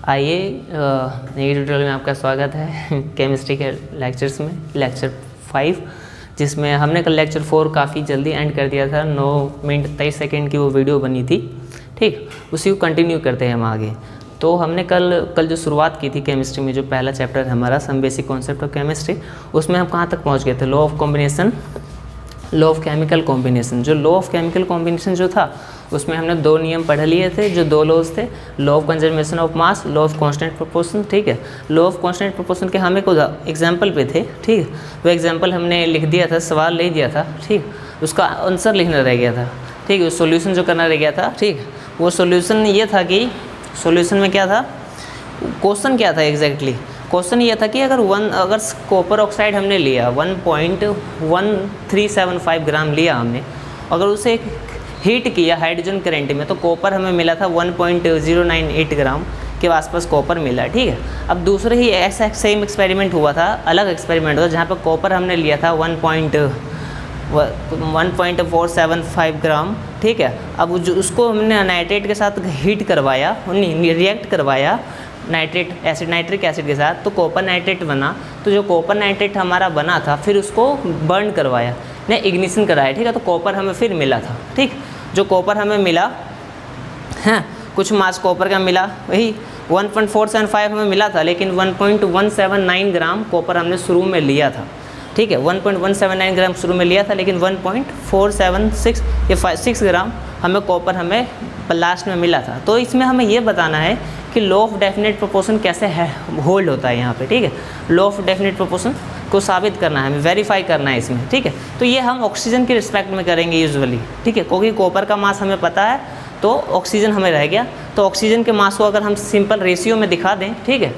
आइए नई ट्यूटोरियल में आपका स्वागत है केमिस्ट्री के लेक्चर्स में, लेक्चर 5, जिसमें हमने कल लेक्चर 4 काफ़ी जल्दी एंड कर दिया था। 9 मिनट 23 सेकेंड की वो वीडियो बनी थी, ठीक। उसी को कंटिन्यू करते हैं हम आगे। तो हमने कल जो शुरुआत की थी केमिस्ट्री में, जो पहला चैप्टर है हमारा some basic concept of chemistry, उसमें हम कहाँ तक पहुँच गए थे? Law of combination, law of chemical combination. जो लॉ ऑफ केमिकल कॉम्बिनेशन जो था, उसमें हमने 2 नियम पढ़ लिए थे, जो 2 लॉज थे, law of conservation of mass, law of constant proportion, ठीक है। लॉ ऑफ कांस्टेंट प्रोपोर्शन के हमें कुछ एग्जाम्पल पे थे, ठीक। वो एग्जाम्पल हमने लिख दिया था, सवाल ले दिया था, ठीक। उसका आंसर लिखना रह गया था, ठीक है। सॉल्यूशन जो करना रह गया था, ठीक। वो सॉल्यूशन ये था कि सॉल्यूशन में क्या था, क्वेश्चन क्या था एग्जैक्टली? क्वेश्चन ये था कि अगर कॉपर ऑक्साइड हमने लिया 1.1375 ग्राम लिया हमने, अगर उसे हीट किया हाइड्रोजन करंट में, तो कॉपर हमें मिला था 1.098 ग्राम के आसपास कॉपर मिला, ठीक है। अब दूसरे ही ऐसा सेम एक्सपेरिमेंट हुआ था, अलग एक्सपेरिमेंट हुआ, जहाँ पर कॉपर हमने लिया था 1.475 ग्राम, ठीक है। अब जो उसको हमने नाइट्रेट के साथ हीट करवाया, रिएक्ट करवाया नाइट्रिक एसिड के साथ, तो कॉपर नाइट्रेट बना। तो जो कॉपर नाइट्रेट हमारा बना था, फिर उसको बर्न करवाया, ने इग्निशन कराया, ठीक है। तो कॉपर हमें फिर मिला था, ठीक। जो कॉपर हमें मिला है, कुछ मास कॉपर का मिला, वही 1.475 हमें मिला था, लेकिन 1.179 ग्राम कॉपर हमने शुरू में लिया था, ठीक है। 1.179 ग्राम शुरू में लिया था, लेकिन 1.476 या 6 ग्राम हमें कॉपर हमें लास्ट में मिला था। तो इसमें हमें ये बताना है कि लॉ ऑफ डेफिनेट प्रोपोर्शन कैसे है होल्ड होता है यहाँ पे, ठीक है। लॉ ऑफ डेफिनेट प्रोपोर्शन को साबित करना है, हमें वेरीफाई करना है इसमें, ठीक है। तो ये हम ऑक्सीजन के रिस्पेक्ट में करेंगे यूजुअली, ठीक है, क्योंकि कॉपर का मास हमें पता है, तो ऑक्सीजन हमें रह गया। तो ऑक्सीजन के मास को अगर हम सिंपल रेशियो में दिखा दें, ठीक है,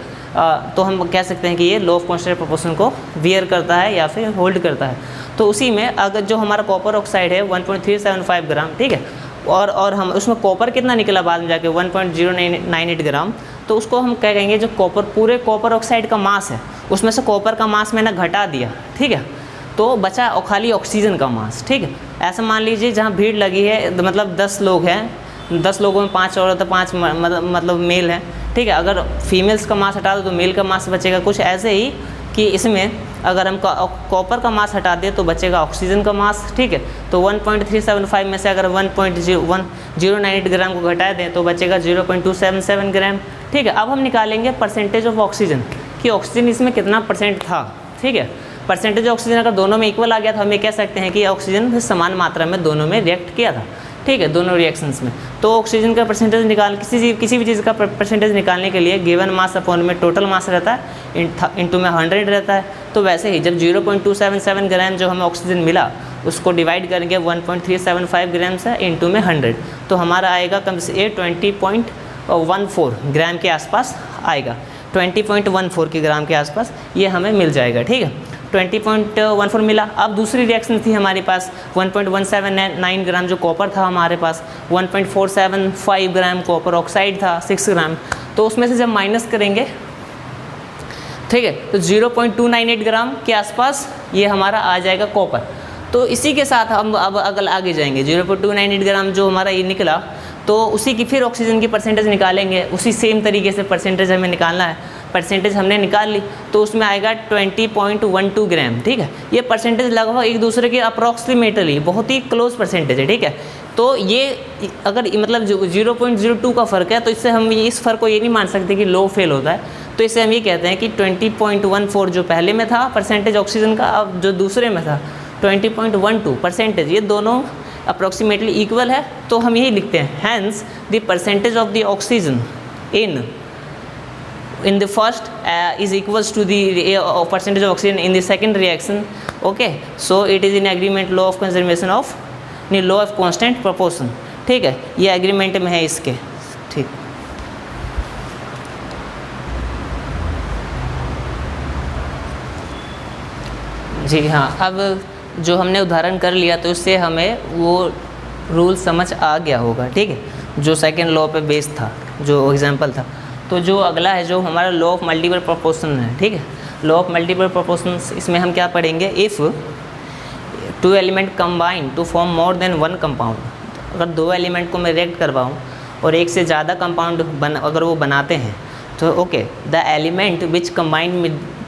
तो हम कह सकते हैं कि ये लॉ ऑफ कांस्टेंट प्रोपोर्शन को वियर करता है या फिर होल्ड करता है। तो उसी में अगर जो हमारा कॉपर ऑक्साइड है 1.375 ग्राम, ठीक है, और हम उसमें कॉपर कितना निकला बाद में जाके 1.098 ग्राम, तो उसको हम क्या कहेंगे, जो कॉपर पूरे कॉपर ऑक्साइड का मास है, उसमें से कॉपर का मास मैंने घटा दिया, ठीक है। तो बचा खाली ऑक्सीजन का मास, ठीक है। ऐसा मान लीजिए जहाँ भीड़ लगी है, मतलब 10 लोग हैं, 10 लोगों में 5 औरत, 5 मतलब मेल हैं, ठीक है। अगर फीमेल्स का मास हटा दो तो मेल का मास बचेगा। कुछ ऐसे ही कि इसमें अगर हम कॉपर का मास हटा दें तो बचेगा ऑक्सीजन का मास, ठीक है। तो 1.375 में से अगर 1.098 ग्राम को घटा दें तो बचेगा 0.277 ग्राम, ठीक है। अब हम निकालेंगे परसेंटेज ऑफ ऑक्सीजन, कि ऑक्सीजन इसमें कितना परसेंट था, ठीक है। परसेंटेज ऑक्सीजन अगर दोनों में इक्वल आ गया तो हम ये कह सकते हैं कि ऑक्सीजन समान मात्रा में दोनों में रिएक्ट किया था, ठीक है, दोनों रिएक्शंस में। तो ऑक्सीजन का परसेंटेज किसी भी चीज़ का परसेंटेज निकालने के लिए गिवन मास अपॉन में टोटल मास रहता है, इंटू में 100 रहता है। तो वैसे ही जब 0.277 ग्राम जो हमें ऑक्सीजन मिला, उसको डिवाइड करेंगे 1.375 ग्राम से इंटू में 100, तो हमारा आएगा कम से 20.14 ग्राम के आसपास आएगा, 20.14 के ग्राम के आसपास ये हमें मिल जाएगा, ठीक है। 20.14 मिला। अब दूसरी रिएक्शन थी हमारे पास 1.179 ग्राम जो कॉपर था हमारे पास, 1.475 ग्राम कॉपर ऑक्साइड था, 6 ग्राम। तो उसमें से जब माइनस करेंगे, ठीक है, तो 0.298 ग्राम के आसपास ये हमारा आ जाएगा कॉपर। तो इसी के साथ हम अब अगर आगे जाएंगे, 0.298 ग्राम जो हमारा ये निकला, तो उसी की फिर ऑक्सीजन की परसेंटेज निकालेंगे, उसी सेम तरीके से परसेंटेज हमें निकालना है। परसेंटेज हमने निकाल ली, तो उसमें आएगा 20.12 ग्राम, ठीक है। ये परसेंटेज लगभग एक दूसरे के अप्रॉक्सीमेटली बहुत ही क्लोज परसेंटेज है, ठीक है। तो ये अगर मतलब 0.02 का फ़र्क है, तो इससे हम इस फ़र्क को ये नहीं मान सकते कि लो फेल होता है। तो इससे हम ये कहते हैं कि 20.14 जो पहले में था परसेंटेज ऑक्सीजन का, अब जो दूसरे में था 20.12 परसेंटेज, ये दोनों अप्रॉक्सीमेटली इक्वल है। तो हम यही लिखते हैं, hence the percentage of the oxygen in the first is equals to the percentage of oxygen in the second reaction, okay. So it is in agreement law of conservation of law of constant proportion, ठीक है। ये agreement में है इसके, ठीक। जी हाँ, अब जो हमने उदाहरण कर लिया तो इससे हमें वो रूल समझ आ गया होगा, ठीक है, जो सेकेंड लॉ पे बेस्ड था, जो एग्जांपल था। तो जो अगला है जो हमारा लॉ ऑफ मल्टीपल प्रोपोर्शन है, ठीक है। लॉ ऑफ मल्टीपल प्रोपोर्शन, इसमें हम क्या पढ़ेंगे, if 2 element combine to form more than 1 compound, अगर 2 एलिमेंट को मैं रिएक्ट करवाऊँ और एक से ज़्यादा कंपाउंड अगर वो बनाते हैं, तो okay, the element which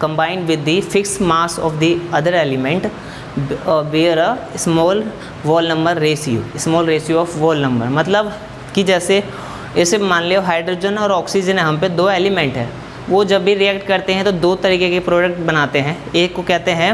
combine with the fixed mass of the other element bear a small whole number ratio, small ratio of whole number। मतलब कि जैसे मान लो हाइड्रोजन और ऑक्सीजन है, हम पे दो एलिमेंट है, वो जब भी रिएक्ट करते हैं तो दो तरीके के प्रोडक्ट बनाते हैं। एक को कहते हैं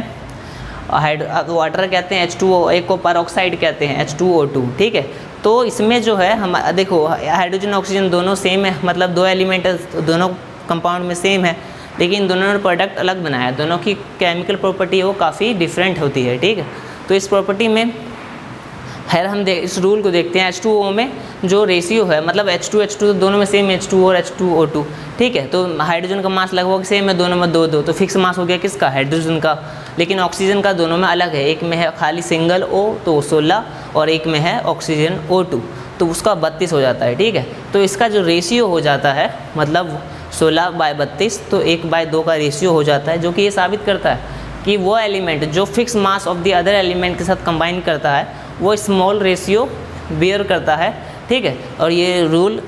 वाटर कहते हैं H2O, एक को परऑक्साइड कहते हैं H2O2, ठीक है। तो इसमें जो है हम देखो हाइड्रोजन ऑक्सीजन दोनों सेम है, मतलब दो एलिमेंट दोनों कंपाउंड में सेम है, लेकिन दोनों ने प्रोडक्ट अलग बनाया, दोनों की केमिकल प्रॉपर्टी वो काफ़ी डिफरेंट होती है, ठीक है। तो इस प्रॉपर्टी में खैर हम इस रूल को देखते हैं। H2O में जो रेशियो है, मतलब H2 दोनों में सेम है, H2O और H2O2, ठीक है। तो हाइड्रोजन का मास लगभग सेम है, दोनों में दो दो, तो फिक्स मास हो गया किसका, हाइड्रोजन का। लेकिन ऑक्सीजन का दोनों में अलग है, एक में है खाली सिंगल O तो 16 और एक में है ऑक्सीजन O2 तो उसका 32 हो जाता है, ठीक है। तो इसका जो रेशियो हो जाता है मतलब 16/32, तो 1/2 का रेशियो हो जाता है, जो कि ये साबित करता है कि वो एलिमेंट जो fix mass of the other element के साथ कंबाइन करता है वो स्मॉल रेशियो बियर करता है, ठीक है। और ये रूल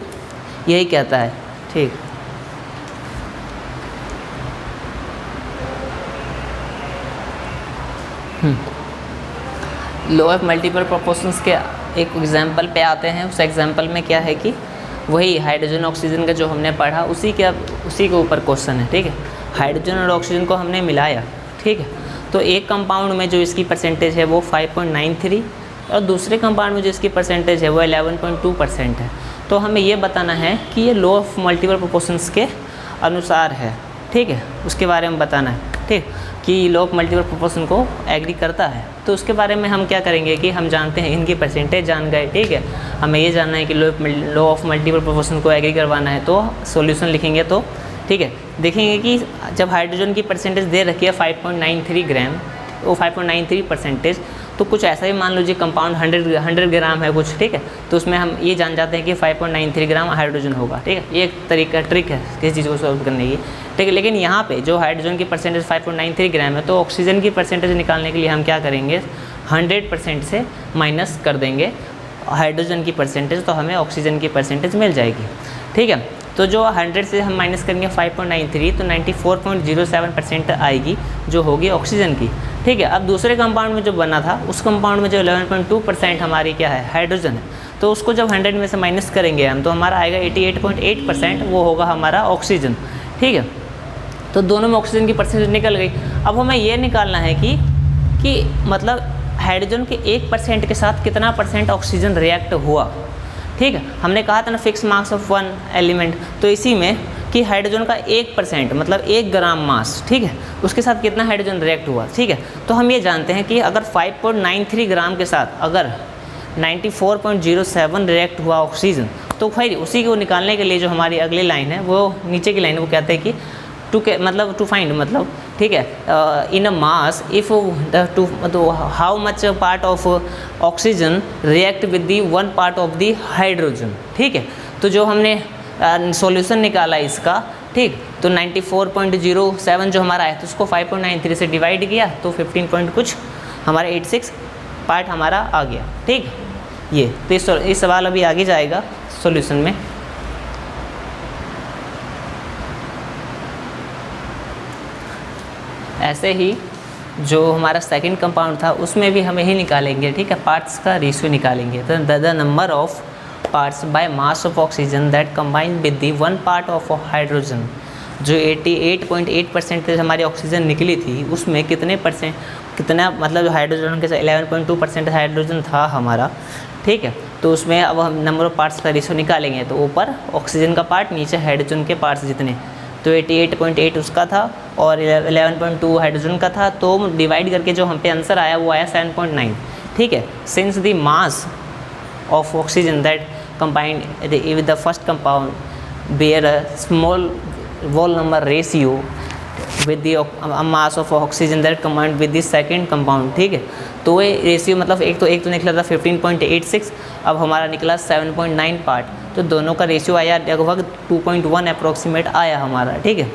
यही कहता है, ठीक। लॉ ऑफ मल्टीपल प्रोपोर्शंस के एक एग्जांपल पे आते हैं। उस एग्जांपल में क्या है कि वही हाइड्रोजन ऑक्सीजन का जो हमने पढ़ा उसी के ऊपर क्वेश्चन है, ठीक है। हाइड्रोजन और ऑक्सीजन को हमने मिलाया, ठीक है। तो एक कंपाउंड में जो इसकी परसेंटेज है वो 5.93 और दूसरे कंपाउंड में जो इसकी परसेंटेज है वो 11.2% है। तो हमें ये बताना है कि ये लॉ ऑफ मल्टीपल प्रोपोर्शंस के अनुसार है, ठीक है। उसके बारे में बताना है, ठीक, कि लॉ ऑफ मल्टीपल प्रोपोर्शन को एग्री करता है। तो उसके बारे में हम क्या करेंगे कि हम जानते हैं इनकी परसेंटेज जान गए, ठीक है। हमें ये जानना है कि लॉ ऑफ मल्टीपल प्रोपोर्शन को एग्री करवाना है, तो सॉल्यूशन लिखेंगे तो ठीक है। देखेंगे कि जब हाइड्रोजन की परसेंटेज दे रखी है 5.93 ग्राम, वो 5.93%, तो कुछ ऐसा ही मान लीजिए कंपाउंड 100 ग्राम है कुछ, ठीक है। तो उसमें हम ये जान जाते हैं कि 5.93 ग्राम हाइड्रोजन होगा, ठीक है। ये एक तरीका ट्रिक है किसी चीज़ को सॉल्व करने की, ठीक है। लेकिन यहाँ पे जो हाइड्रोजन की परसेंटेज 5.93 ग्राम है, तो ऑक्सीजन की परसेंटेज निकालने के लिए हम क्या करेंगे, 100% से माइनस कर देंगे हाइड्रोजन की परसेंटेज, तो हमें ऑक्सीजन की परसेंटेज मिल जाएगी, ठीक है। तो जो 100 से हम माइनस करेंगे 5.93, तो 94.07% आएगी जो होगी ऑक्सीजन की, ठीक है। अब दूसरे कंपाउंड में जो बना था उस कंपाउंड में जो 11.2% हमारी क्या है, हाइड्रोजन है, तो उसको जब 100 में से माइनस करेंगे हम, तो हमारा आएगा 88.8%, वो होगा हमारा ऑक्सीजन, ठीक है। तो दोनों में ऑक्सीजन की परसेंटेज निकल गई। अब हमें ये निकालना है कि मतलब हाइड्रोजन के 1% के साथ कितना परसेंट ऑक्सीजन रिएक्ट हुआ, ठीक है। हमने कहा था ना fix mass of one element, तो इसी में कि हाइड्रोजन का 1% मतलब 1 ग्राम मास, ठीक है, उसके साथ कितना हाइड्रोजन रिएक्ट हुआ, ठीक है। तो हम ये जानते हैं कि अगर 5.93 ग्राम के साथ अगर 94.07 रिएक्ट हुआ ऑक्सीजन, तो फिर उसी को निकालने के लिए जो हमारी अगली लाइन है वो नीचे की लाइन, वो कहते हैं कि टू फाइंड मतलब, ठीक है, in a mass if how much part of oxygen react with the 1 part of the hydrogen, ठीक है। तो जो हमने सॉल्यूशन निकाला इसका, ठीक, तो 94.07 जो हमारा है, तो उसको 5.93 से डिवाइड किया, तो 15 पॉइंट कुछ हमारा 86 पार्ट हमारा आ गया, ठीक। ये तो इस सवाल अभी आगे जाएगा सॉल्यूशन में। ऐसे ही जो हमारा सेकंड कंपाउंड था उसमें भी हम यही निकालेंगे, ठीक है, पार्ट्स का रेशियो निकालेंगे। तो the number of parts by mass of oxygen that combine with the 1 part of hydrogen, जो 88.8% हमारी ऑक्सीजन निकली थी, उसमें कितना मतलब जो हाइड्रोजन के 11.2% हाइड्रोजन था हमारा, ठीक है। तो उसमें अब हम नंबर ऑफ पार्ट्स का रेशियो निकालेंगे, तो ऊपर ऑक्सीजन का पार्ट, नीचे हाइड्रोजन के पार्ट्स जितने, तो 88.8 उसका था और 11.2 हाइड्रोजन का था, तो डिवाइड करके जो हम पे आंसर आया वो आया 7.9, ठीक है। Since the mass of oxygen that combined with the first compound bear a small whole number ratio with the mass of oxygen that combined with the second compound, ठीक है। तो ये रेशियो मतलब एक तो निकला था 15.86, अब हमारा निकला 7.9 पार्ट, तो दोनों का रेशियो आया लगभग 2.1 अप्रोक्सीमेट आया हमारा, ठीक है।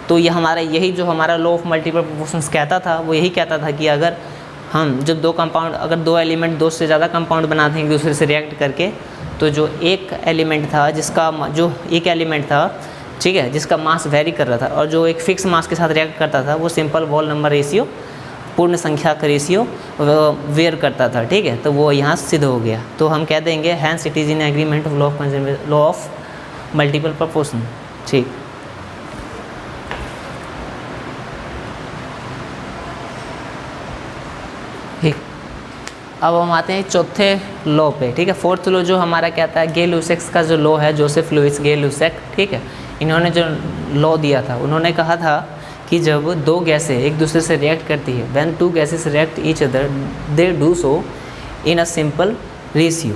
तो ये हमारा यही जो हमारा लॉ ऑफ मल्टीपल प्रोपोर्शंस कहता था, वो यही कहता था कि अगर हम जब अगर दो एलिमेंट दो से ज़्यादा कंपाउंड बनाते हैं एक दूसरे से रिएक्ट करके, तो जो एक एलिमेंट था ठीक है, जिसका मास वेरी कर रहा था, और जो एक फिक्स मास के साथ रिएक्ट करता था वो सिंपल वॉल नंबर रेशियो, पूर्ण संख्या का रेशियो वेयर करता था। ठीक है, तो वो यहाँ सिद्ध हो गया। तो हम कह देंगे hence it is in agreement of law of multiple proportion. ठीक, ठीक, अब हम आते हैं चौथे लॉ पे। ठीक है, फोर्थ लॉ जो हमारा कहता है गे-लुसेक्स का जो लॉ है, जोसेफ लुइस गे-लुसेक। ठीक है, इन्होंने जो लॉ दिया था, उन्होंने कहा था कि जब दो गैसें एक दूसरे से रिएक्ट करती है, when two gases react each other they do so in a simple ratio.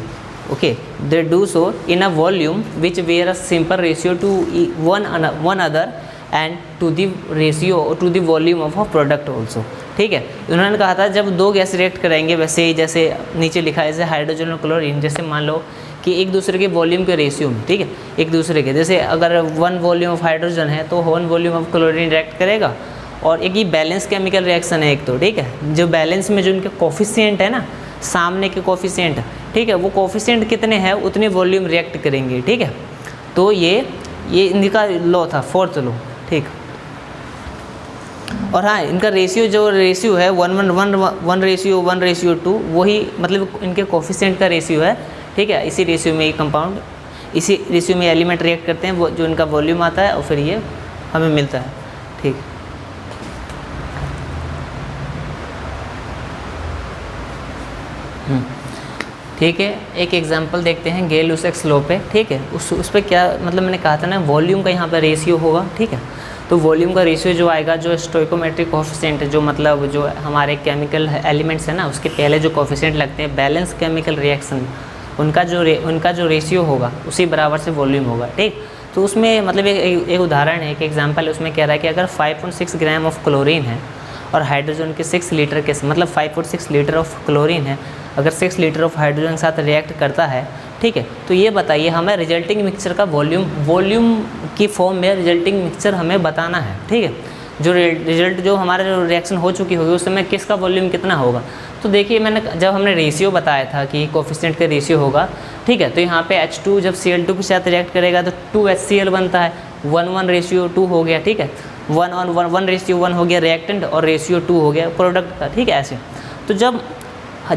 Okay, they do so in a volume which bear a simple ratio to one other and to the ratio to the volume of a product also. ठीक है, उन्होंने कहा था जब दो gas react करेंगे, वैसे ही जैसे नीचे लिखा है, जैसे हाइड्रोजन और क्लोरीन, जैसे मान लो कि एक दूसरे के वॉल्यूम के रेशियो में, ठीक है, एक दूसरे के, जैसे अगर 1 वॉल्यूम ऑफ हाइड्रोजन है तो 1 वॉल्यूम ऑफ क्लोरीन रिएक्ट करेगा, और एक ही बैलेंस केमिकल रिएक्शन है एक तो। ठीक है, जो बैलेंस में जो इनके कोफिशिएंट है ना, सामने के कोफिशिएंट, ठीक है, वो कोफिशिएंट कितने हैं उतने वॉल्यूम रिएक्ट करेंगे। ठीक है, तो ये इनका लॉ था, फोर्थ लॉ। ठीक, और हाँ, इनका रेशियो जो रेशियो है 1:1:2, वही मतलब इनके कोफिशिएंट का रेशियो है। ठीक है, इसी रेशियो में ये कंपाउंड, इसी रेशियो में एलिमेंट रिएक्ट करते हैं, वो जो इनका वॉल्यूम आता है और फिर ये हमें मिलता है। ठीक, ठीक है, एक एग्जांपल देखते हैं गे-लुसेक्स लॉ पे। ठीक है, उस पे क्या मतलब मैंने कहा था ना, वॉल्यूम का यहाँ पे रेशियो होगा। ठीक है, तो वॉल्यूम का रेशियो जो आएगा, जो स्टोइकोमेट्रिक कोफिशिएंट है, जो मतलब जो हमारे केमिकल एलिमेंट्स है ना, उसके पहले जो कोफिशिएंट लगते हैं बैलेंस केमिकल रिएक्शन, उनका जो रेशियो होगा उसी बराबर से वॉल्यूम होगा। ठीक, तो उसमें मतलब एक उदाहरण है, एक एग्जांपल है, उसमें कह रहा है कि अगर 5.6 ग्राम ऑफ क्लोरीन है और हाइड्रोजन के 6 लीटर के, मतलब 5.6 लीटर ऑफ क्लोरीन है, अगर 6 लीटर ऑफ हाइड्रोजन के साथ रिएक्ट करता है, ठीक है, तो ये बताइए हमें रिजल्टिंग मिक्सचर का वॉल्यूम की फॉर्म में रिजल्टिंग मिक्सचर हमें बताना है। ठीक है, जो रिजल्ट जो हमारा जो रिएक्शन हो चुकी होगी उसमें किसका वॉल्यूम कितना होगा। तो देखिए, जब हमने रेशियो बताया था कि कोफिशिएंट का रेशियो होगा, ठीक है, तो यहाँ पे H2 जब Cl2 के साथ रिएक्ट करेगा तो 2HCl बनता है, 1:1:2 हो गया। ठीक है, 1:1:1 हो गया रिएक्टेंट, और रेशियो 2 हो गया प्रोडक्ट का। ठीक है, ऐसे तो जब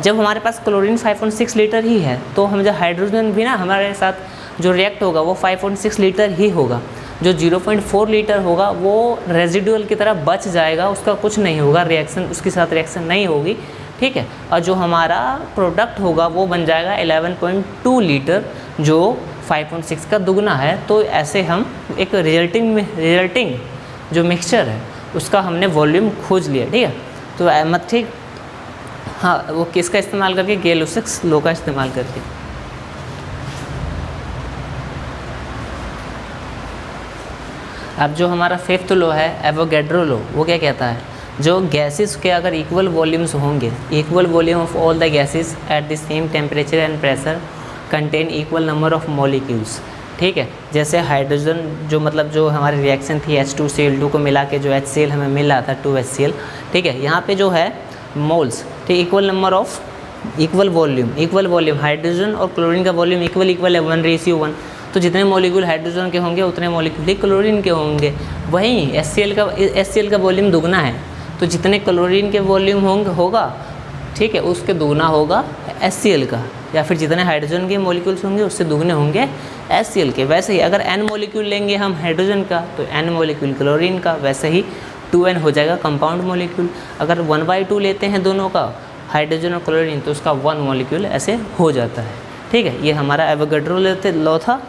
हमारे पास क्लोरीन 5.6 लीटर ही है, तो हम जब हाइड्रोजन भी ना हमारे साथ जो रिएक्ट होगा वो 5.6 लीटर ही होगा। जो 0.4 लीटर होगा वो रेजिडुअल की तरह बच जाएगा, उसका कुछ नहीं होगा, रिएक्शन उसके साथ रिएक्शन नहीं होगी। ठीक है, और जो हमारा प्रोडक्ट होगा वो बन जाएगा 11.2 लीटर, जो 5.6 का दुगना है। तो ऐसे हम एक रिजल्टिंग जो मिक्सचर है उसका हमने वॉल्यूम खोज लिया। ठीक है, तो मत ठीक, हाँ, वो किसका इस्तेमाल करके, गे-लुसेक्स लॉ का इस्तेमाल करके। अब जो हमारा फिफ्थ लॉ है एवोगैड्रो लॉ, वो क्या कहता है, जो गैसेस के अगर इक्वल वॉल्यूम्स होंगे, equal volume of all the gases at the same temperature and pressure contain equal number of molecules. ठीक है, जैसे हाइड्रोजन जो मतलब जो हमारी रिएक्शन थी H2Cl2 को मिला के जो HCl हमें मिल रहा था 2HCl। ठीक है, यहाँ पे जो है मोल्स, ठीक, equal number of equal volume hydrogen और क्लोरीन का वॉल्यूम इक्वल है 1:1। तो जितने मॉलिक्यूल हाइड्रोजन के होंगे उतने मॉलिक्यूल ही क्लोरीन के होंगे। वहीं HCl का वॉल्यूम दुगना है, तो जितने क्लोरीन के वॉल्यूम होगा, ठीक है, उसके दुगना होगा HCl का, या फिर जितने हाइड्रोजन के मॉलिक्यूल्स होंगे उससे दुगने होंगे HCl के। वैसे ही अगर n मॉलिक्यूल लेंगे हम हाइड्रोजन का तो n मॉलिक्यूल क्लोरीन का, वैसे ही 2n हो जाएगा कंपाउंड मॉलिक्यूल। अगर 1/2 लेते हैं दोनों का, हाइड्रोजन और क्लोरीन, तो उसका 1 मॉलिक्यूल ऐसे हो जाता है। ठीक है, ये हमारा एवोगैड्रो लॉ था।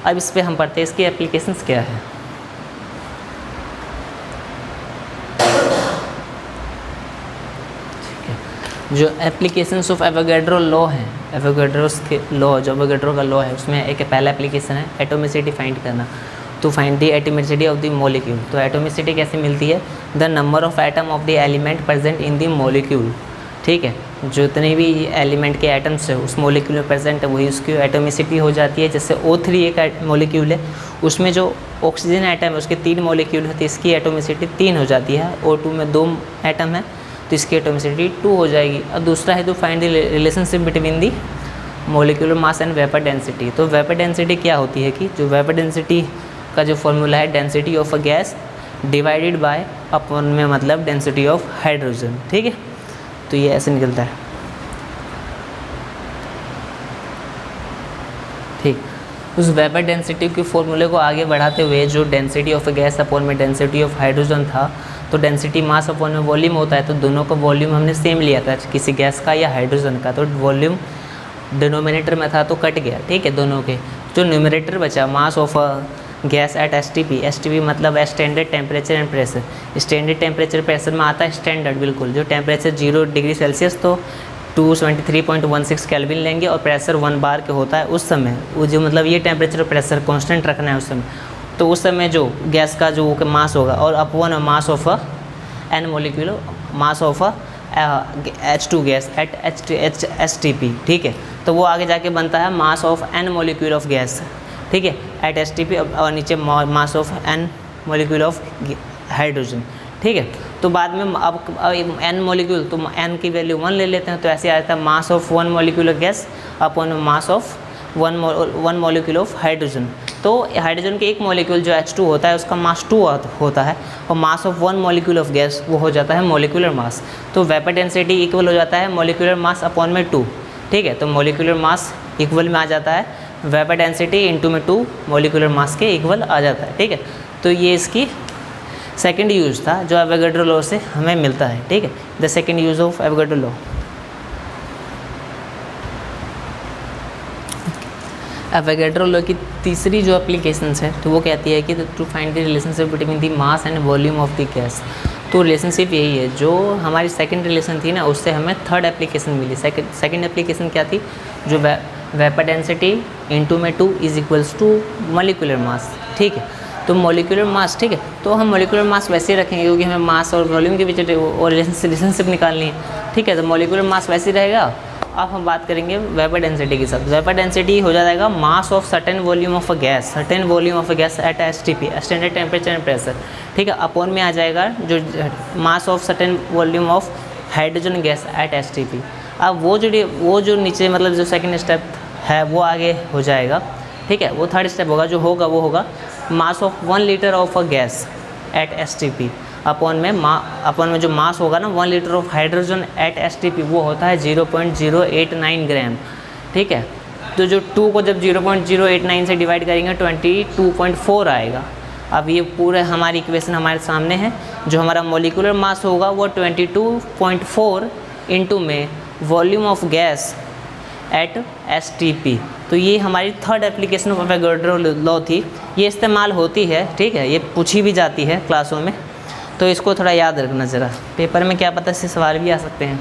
अब इस पर हम पढ़ते हैं इसकी एप्लीकेशंस क्या है। ठीक है, जो एप्लीकेशंस ऑफ एवोगैड्रो लॉ हैं, एवोगैड्रो का लॉ है, उसमें एक पहला एप्लीकेशन है एटोमिसिटी फाइंड करना। To find the atomicity of the molecule. तो एटोमिसिटी कैसे मिलती है, the number of atom of the element present in the molecule. ठीक है, जितने भी एलिमेंट के एटम्स है उस मॉलिक्यूल में प्रेजेंट है, वही उसकी एटोमिसिटी हो जाती है। जैसे O3 एक मॉलिक्यूल है, उसमें जो ऑक्सीजन एटम है उसके 3 मॉलिक्यूल है, तो इसकी एटोमिसिटी 3 हो जाती है। O2 में 2 एटम है तो इसकी एटोमिसिटी 2 हो जाएगी। और दूसरा है तो find the relationship between the molecular mass and vapour density. तो वेपर डेंसिटी क्या होती है कि जो वेपर डेंसिटी का जो फॉर्मूला है density of a gas divided by upon में मतलब डेंसिटी ऑफ हाइड्रोजन, ठीक है। तो ये ऐसे निकलता है, ठीक। उस वेपर डेंसिटी के फॉर्मूले को आगे बढ़ाते हुए जो density of a gas upon में डेंसिटी ऑफ हाइड्रोजन था, तो डेंसिटी मास अपॉन में वॉल्यूम होता है, तो दोनों का वॉल्यूम हमने सेम लिया था, किसी गैस का या हाइड्रोजन का, तो वॉल्यूम डिनोमिनेटर में था तो कट गया, ठीक है। दोनों के जो न्यूमरेटर बचा mass of a gas at STP मतलब standard temperature and pressure. Standard temperature pressure में आता है स्टैंडर्ड, बिल्कुल जो टेम्परेचर 0 डिग्री सेल्सियस तो 273.16 केल्विन लेंगे और प्रेशर 1 बार के होता है उस समय, वो जो मतलब ये टेम्परेचर और प्रेशर कांस्टेंट रखना है उस समय, तो उस समय जो गैस का जो मास होगा और upon mass of a n molecule mass of a H2 gas at STP, ठीक है। तो वो आगे जाके बनता है mass of n molecule of gas, ठीक है, एट STP और नीचे mass of n molecule of hydrogen, ठीक है। तो बाद में अब एन मोलिक्यूल तो एन की वैल्यू 1 ले लेते हैं, तो ऐसे आता है mass of 1 molecule of gas upon mass of 1 molecule of hydrogen. तो हाइड्रोजन के एक मोलिक्यूल जो H2 होता है उसका मास 2 होता है और मास ऑफ 1 मोलिक्यूल ऑफ गैस वो हो जाता है मोलिकुलर मास। तो वेपर डेंसिटी इक्वल हो जाता है मोलिकुलर मास अपॉन में 2, ठीक है। तो मोलिकुलर मास इक्वल में आ जाता है वेपर डेंसिटी इंटू में 2 मोलिकुलर मास के इक्वल आ जाता है, ठीक है। तो ये इसकी सेकंड यूज़ था जो एवोगाड्रो लॉ से हमें मिलता है, ठीक है, the second use of Avogadro law. Avogadro law की तीसरी जो एप्लीकेशंस है तो वो कहती है कि to find the relationship between the mass and volume of the gas. तो रिलेशनशिप यही है, जो हमारी सेकंड रिलेशन थी ना उससे हमें थर्ड एप्लीकेशन मिली। सेकंड एप्लीकेशन क्या थी, जो वेपर डेंसिटी इंटू में 2 is equals to molecular mass, ठीक है। तो मोलिकुलर मास, ठीक है, तो हम मोलिकुलर मास वैसे ही रखेंगे क्योंकि हमें मास और वॉल्यूम के बीच और रिलेशनशिप निकालनी है, ठीक है। तो मोलिकुलर मास वैसे ही रहेगा। अब हम बात करेंगे वेपर डेंसिटी के साथ। वेपर डेंसिटी हो जाएगा mass of certain volume of a gas at STP standard temperature and pressure, ठीक है, अपॉन में आ जाएगा जो mass of certain volume of hydrogen gas at STP। अब वो जो नीचे मतलब जो सेकंड स्टेप है वो आगे हो जाएगा, ठीक है। वो थर्ड स्टेप होगा, जो होगा वो होगा mass of 1 litre of a gas at STP upon में जो मास होगा ना 1 litre of hydrogen at STP वो होता है 0.089 ग्राम, ठीक है। तो जो 2 को जब 0.089 से डिवाइड करेंगे 22.4 आएगा। अब ये पूरे हमारी इक्वेशन हमारे सामने है, जो हमारा मोलिकुलर मास होगा वो 22.4 इंटू में volume of gas at STP। तो ये हमारी third application of Avogadro law थी, ये इस्तेमाल होती है, ठीक है, ये पूछी भी जाती है क्लासों में, तो इसको थोड़ा याद रखना ज़रा, पेपर में क्या पता इससे सवाल भी आ सकते हैं।